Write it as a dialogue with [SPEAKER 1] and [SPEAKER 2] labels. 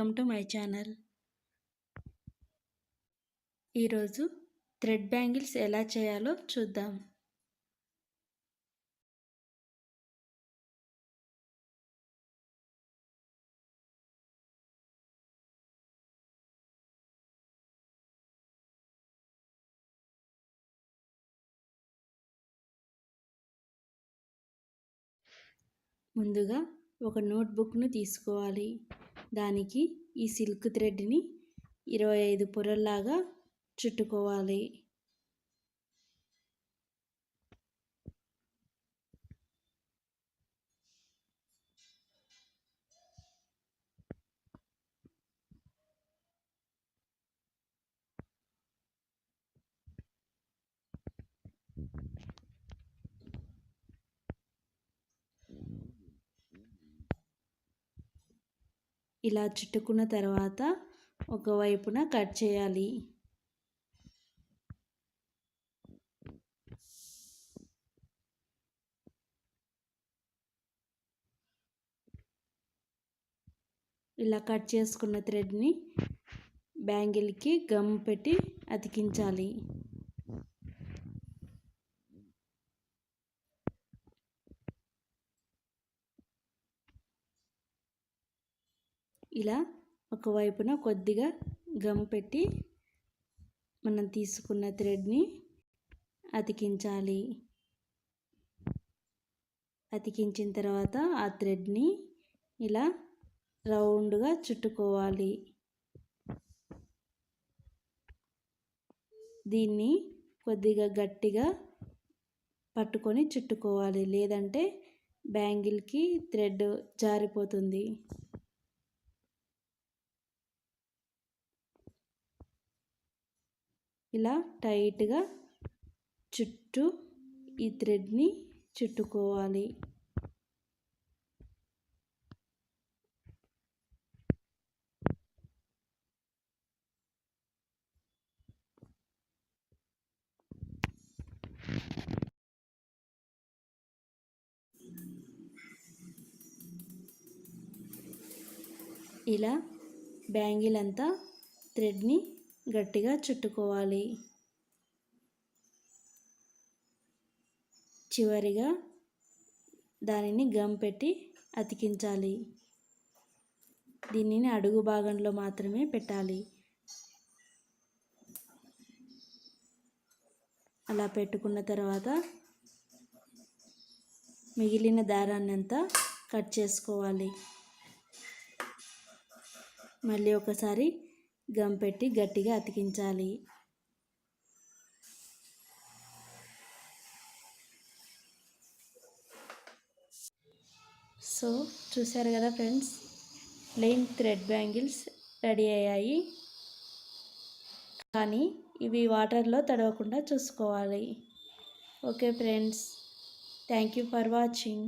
[SPEAKER 1] Welcome to my channel. ఈరోజు thread bangles ఎలా చేయాలో చూద్దాం. ముందుగా ఒక నోట్బుక్ను తీసుకోవాలి. దానికి ఈ సిల్క్ థ్రెడ్ని 25 పొరల్లాగా చుట్టుకోవాలి. ఇలా చుట్టుకున్న తర్వాత ఒకవైపున కట్ చేయాలి. ఇలా కట్ చేసుకున్న థ్రెడ్ని బ్యాంగిల్కి గమ్ పెట్టి అతికించాలి. ఇలా ఒకవైపున కొద్దిగా గమ్ పెట్టి మనం తీసుకున్న థ్రెడ్ని అతికించాలి. అతికించిన తర్వాత ఆ థ్రెడ్ని ఇలా రౌండ్గా చుట్టుకోవాలి. దీన్ని కొద్దిగా గట్టిగా పట్టుకొని చుట్టుకోవాలి, లేదంటే బ్యాంగిల్కి థ్రెడ్ జారిపోతుంది. ఇలా టైట్గా చుట్టూ ఈ థ్రెడ్ని చుట్టుకోవాలి. ఇలా బ్యాంగిల్ అంతా థ్రెడ్ని గట్టిగా చుట్టుకోవాలి. చివరిగా దానిని గమ్ పెట్టి అతికించాలి. దీనిని అడుగు భాగంలో మాత్రమే పెట్టాలి. అలా పెట్టుకున్న తర్వాత మిగిలిన దారాన్ని అంతా కట్ చేసుకోవాలి. మళ్ళీ ఒకసారి గమ్ పెట్టి గట్టిగా అతికించాలి. సో చూసారు కదా friends, plain thread bangles ready అయ్యాయి. కానీ ఇవి వాటర్లో తడవకుండా చూసుకోవాలి. Okay friends, thank you for watching.